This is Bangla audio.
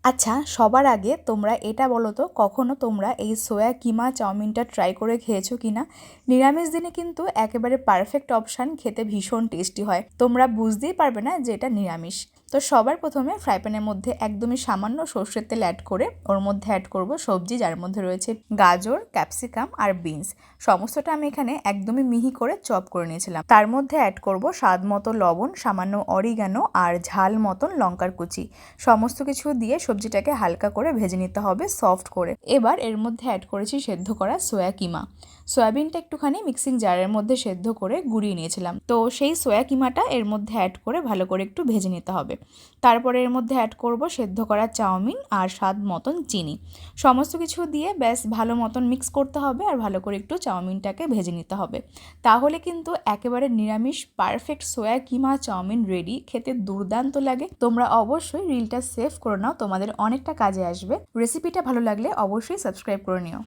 আচ্ছা, সবার আগে তোমরা এটা বলো তো কখনো তোমরা এই সোয়া কিমা চাউমিনটা ট্রাই করে খেয়েছো কিনা? নিরামিষ দিনে কিন্তু একেবারে পারফেক্ট অপশান, খেতে ভীষণ টেস্টি হয়, তোমরা বুঝতেই পারবে না যে এটা নিরামিষ। তো সবার প্রথমে ফ্রাই প্যানের মধ্যে একদমই সামান্য সর্ষের তেল অ্যাড করে ওর মধ্যে অ্যাড করব সবজি, যার মধ্যে রয়েছে গাজর, ক্যাপসিকাম আর বিনস। সমস্তটা আমি এখানে একদমই মিহি করে চপ করে নিয়েছিলাম। তার মধ্যে অ্যাড করব স্বাদ মতো লবণ, সামান্য অরিগানো আর ঝাল মতন লঙ্কার কুচি। সমস্ত কিছু দিয়ে সবজিটাকে হালকা করে ভেজে নিতে হবে সফট করে। এবার এর মধ্যে অ্যাড করেছি সেদ্ধ করা সোয়া কিমা। সয়াবিনটা একটুখানি মিক্সিং জারের মধ্যে সেদ্ধ করে গুঁড়িয়ে নিয়েছিলাম, তো সেই সোয়া কিমাটা এর মধ্যে অ্যাড করে ভালো করে একটু ভেজে নিতে হবে। তারপরে এর মধ্যে অ্যাড করব সেদ্ধ করা চাউমিন আর স্বাদ মতন চিনি। সমস্ত কিছু দিয়ে ব্যাস ভালো মতন মিক্স করতে হবে আর ভালো করে একটু চাউমিনটাকে ভেজে নিতে হবে। তাহলে কিন্তু একেবারে নিরামিষ পারফেক্ট সোয়া কিমা চাউমিন রেডি। খেতে দুর্দান্ত লাগে। তোমরা অবশ্যই রিলটা সেভ করে নাও, তোমাদের অনেকটা কাজে আসবে। রেসিপিটা ভালো লাগলে অবশ্যই সাবস্ক্রাইব করে নিও।